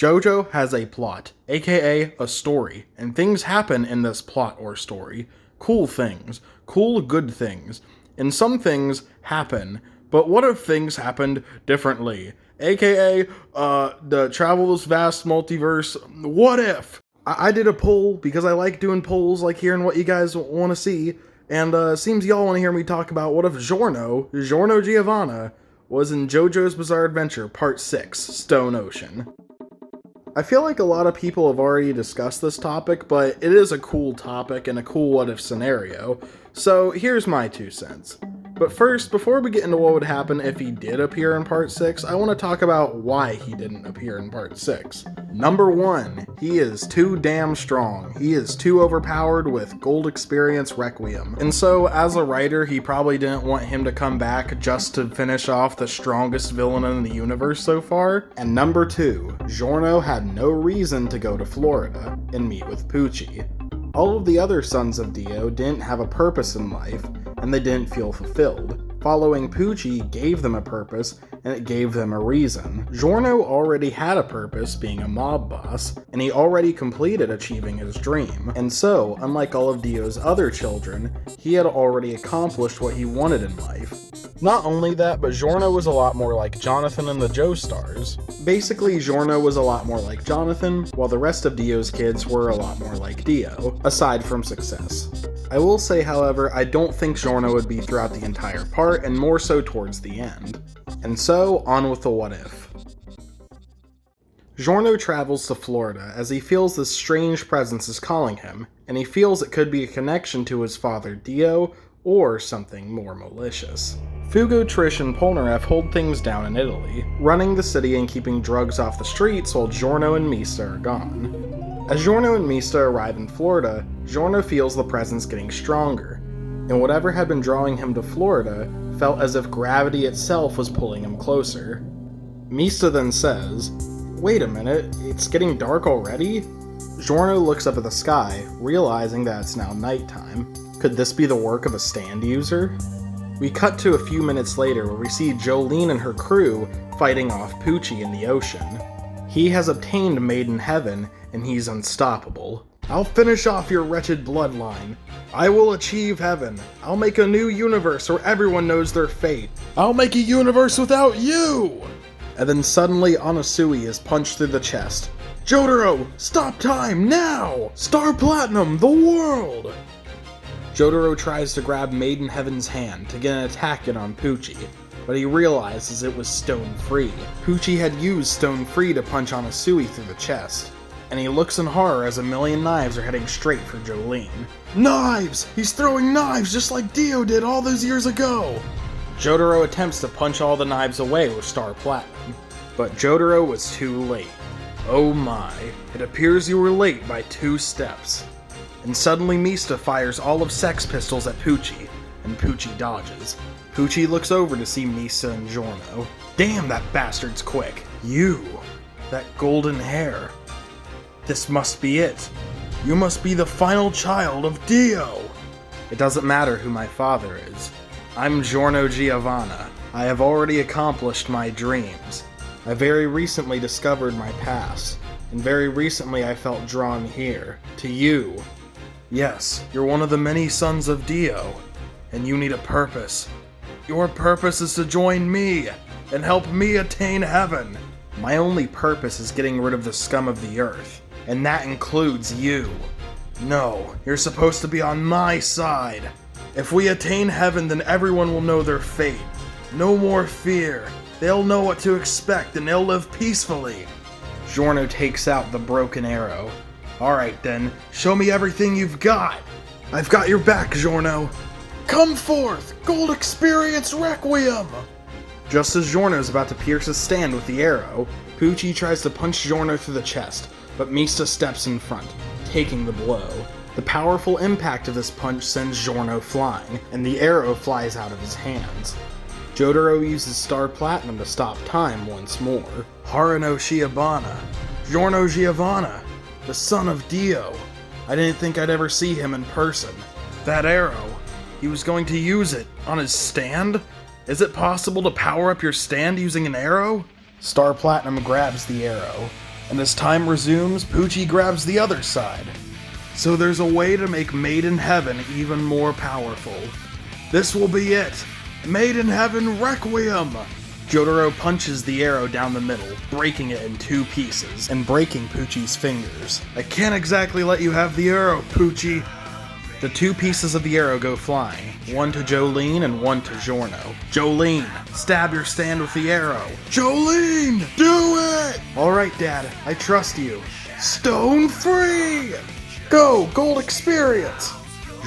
JoJo has a plot, aka a story, and things happen in this plot or story. Cool things. Cool good things. And some things happen. But what if things happened differently? AKA, the Travel's Vast Multiverse, what if? I did a poll because I like doing polls, like hearing what you guys want to see, and seems y'all want to hear me talk about what if Giorno Giovanna, was in JoJo's Bizarre Adventure Part 6, Stone Ocean. I feel like a lot of people have already discussed this topic, but it is a cool topic and a cool what if scenario, so here's my 2 cents. But first, before we get into what would happen if he did appear in Part 6, I want to talk about why he didn't appear in Part 6. Number 1, he is too damn strong. He is too overpowered with Gold Experience Requiem. And so, as a writer, he probably didn't want him to come back just to finish off the strongest villain in the universe so far. And number 2, Giorno had no reason to go to Florida and meet with Pucci. All of the other sons of Dio didn't have a purpose in life, and they didn't feel fulfilled. Following Pucci gave them a purpose, and it gave them a reason. Giorno already had a purpose, being a mob boss, and he already completed achieving his dream. And so, unlike all of Dio's other children, he had already accomplished what he wanted in life. Not only that, but Giorno was a lot more like Jonathan and the Joestars. Basically, Giorno was a lot more like Jonathan, while the rest of Dio's kids were a lot more like Dio, aside from success. I will say, however, I don't think Giorno would be throughout the entire part, and more so towards the end. And so, on with the what if. Giorno travels to Florida as he feels this strange presence is calling him, and he feels it could be a connection to his father Dio, or something more malicious. Fugo, Trish, and Polnareff hold things down in Italy, running the city and keeping drugs off the streets while Giorno and Mista are gone. As Giorno and Mista arrive in Florida, Giorno feels the presence getting stronger, and whatever had been drawing him to Florida felt as if gravity itself was pulling him closer. Mista then says, "Wait a minute, it's getting dark already?" Giorno looks up at the sky, realizing that it's now nighttime. Could this be the work of a stand user? We cut to a few minutes later where we see Jolene and her crew fighting off Pucci in the ocean. He has obtained Maiden Heaven, and he's unstoppable. "I'll finish off your wretched bloodline. I will achieve heaven. I'll make a new universe where everyone knows their fate. I'll make a universe without you!" And then suddenly Anasui is punched through the chest. "Jotaro, stop time, now! Star Platinum, the world!" Jotaro tries to grab Maiden Heaven's hand to get an attack in on Pucci, but he realizes it was Stone Free. Pucci had used Stone Free to punch Anasui through the chest, and he looks in horror as a million knives are heading straight for Jolene. "Knives! He's throwing knives just like Dio did all those years ago!" Jotaro attempts to punch all the knives away with Star Platinum, but Jotaro was too late. Oh my, it appears you were late by 2 steps. And suddenly Mista fires all of Sex Pistols at Pucci, and Pucci dodges. Pucci looks over to see Mista and Giorno. "Damn, that bastard's quick. You, that golden hair. This must be it. You must be the final child of Dio." It doesn't matter who my father is. I'm Giorno Giovanna. I have already accomplished my dreams. I very recently discovered my past, and very recently I felt drawn here, to you. Yes, you're one of the many sons of Dio, and you need a purpose. Your purpose is to join me, and help me attain heaven. My only purpose is getting rid of the scum of the earth, and that includes you. No, you're supposed to be on my side. If we attain heaven, then everyone will know their fate. No more fear. They'll know what to expect, and they'll live peacefully. Giorno takes out the broken arrow. "Alright then, show me everything you've got." "I've got your back, Giorno." "Come forth, Gold Experience Requiem!" Just as Giorno's about to pierce his stand with the arrow, Pucci tries to punch Giorno through the chest, but Mista steps in front, taking the blow. The powerful impact of this punch sends Giorno flying, and the arrow flies out of his hands. Jotaro uses Star Platinum to stop time once more. Haruno Shiobana, Giorno Giovanna, the son of Dio. I didn't think I'd ever see him in person. That arrow, he was going to use it on his stand? Is it possible to power up your stand using an arrow? Star Platinum grabs the arrow, and as time resumes, Pucci grabs the other side. So there's a way to make Made in Heaven even more powerful. This will be it! Made in Heaven Requiem! Jotaro punches the arrow down the middle, breaking it in 2 pieces, and breaking Pucci's fingers. I can't exactly let you have the arrow, Pucci! The 2 pieces of the arrow go flying, one to Jolene and one to Giorno. Jolene, stab your stand with the arrow. Jolene, do it! Alright, Dad, I trust you. Stone free! Go, gold experience!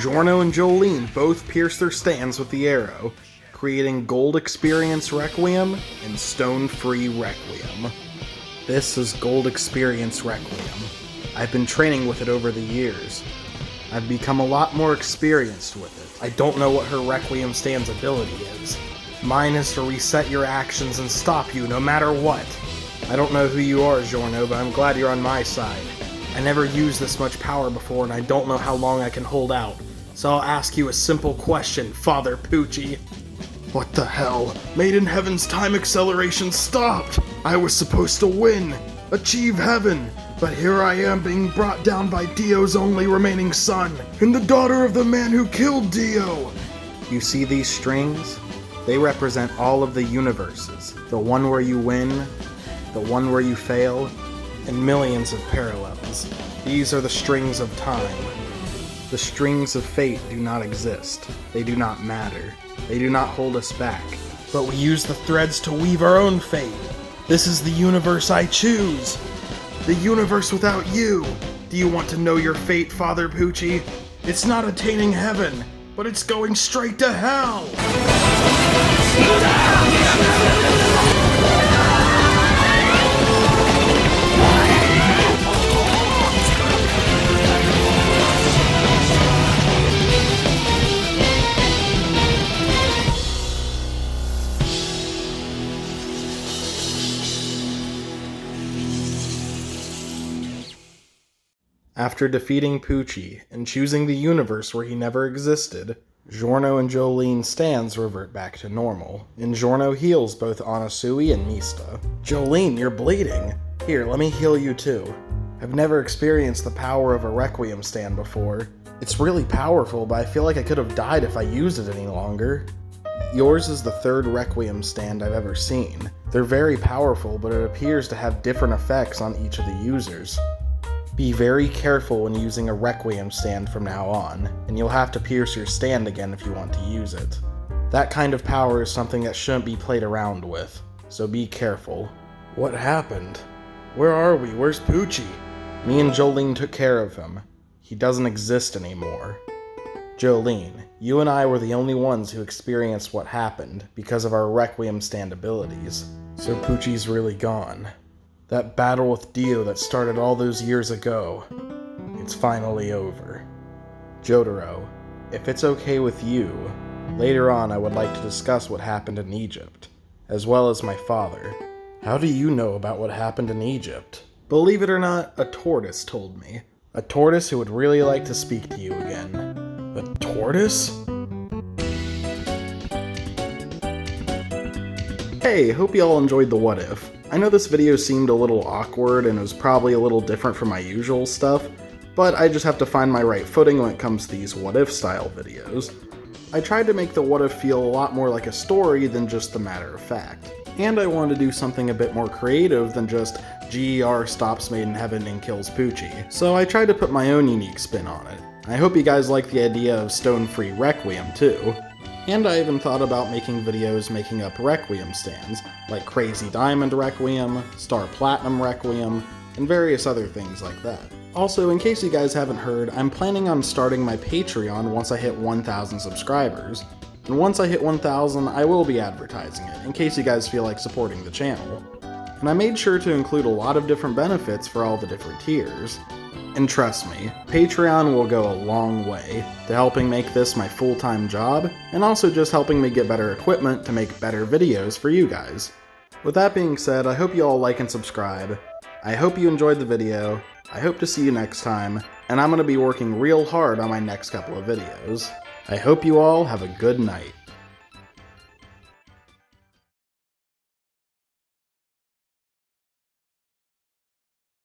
Giorno and Jolene both pierce their stands with the arrow, creating Gold Experience Requiem and Stone Free Requiem. This is Gold Experience Requiem. I've been training with it over the years. I've become a lot more experienced with it. I don't know what her Requiem stand's ability is. Mine is to reset your actions and stop you no matter what. I don't know who you are, Giorno, but I'm glad you're on my side. I never used this much power before and I don't know how long I can hold out. So I'll ask you a simple question, Father Pucci. What the hell? Made in Heaven's time acceleration stopped! I was supposed to win! Achieve heaven! But here I am being brought down by Dio's only remaining son, and the daughter of the man who killed Dio! You see these strings? They represent all of the universes. The one where you win, the one where you fail, and millions of parallels. These are the strings of time. The strings of fate do not exist. They do not matter. They do not hold us back. But we use the threads to weave our own fate. This is the universe I choose. The universe without you. Do you want to know your fate, Father Pucci? It's not attaining heaven, but it's going straight to hell! After defeating Pucci and choosing the universe where he never existed, Giorno and Jolene's stands revert back to normal, and Giorno heals both Anasui and Mista. Jolene, you're bleeding. Here, let me heal you too. I've never experienced the power of a Requiem stand before. It's really powerful, but I feel like I could have died if I used it any longer. Yours is the 3rd Requiem stand I've ever seen. They're very powerful, but it appears to have different effects on each of the users. Be very careful when using a Requiem stand from now on, and you'll have to pierce your stand again if you want to use it. That kind of power is something that shouldn't be played around with, so be careful. What happened? Where are we? Where's Pucci? Me and Jolene took care of him. He doesn't exist anymore. Jolene, you and I were the only ones who experienced what happened because of our Requiem stand abilities. So Pucci's really gone. That battle with Dio that started all those years ago, it's finally over. Jotaro, if it's okay with you, later on I would like to discuss what happened in Egypt, as well as my father. How do you know about what happened in Egypt? Believe it or not, a tortoise told me. A tortoise who would really like to speak to you again. A tortoise? Hey, hope you all enjoyed the What If. I know this video seemed a little awkward and it was probably a little different from my usual stuff, but I just have to find my right footing when it comes to these What If style videos. I tried to make the What If feel a lot more like a story than just a matter of fact. And I wanted to do something a bit more creative than just GER stops Made in Heaven and kills Pucci, so I tried to put my own unique spin on it. I hope you guys like the idea of stone-free Requiem too. And I even thought about making videos making up Requiem stands, like Crazy Diamond Requiem, Star Platinum Requiem, and various other things like that. Also, in case you guys haven't heard, I'm planning on starting my Patreon once I hit 1,000 subscribers. And once I hit 1,000, I will be advertising it, in case you guys feel like supporting the channel. And I made sure to include a lot of different benefits for all the different tiers. And trust me, Patreon will go a long way to helping make this my full-time job, and also just helping me get better equipment to make better videos for you guys. With that being said, I hope you all like and subscribe. I hope you enjoyed the video. I hope to see you next time, and I'm going to be working real hard on my next couple of videos. I hope you all have a good night.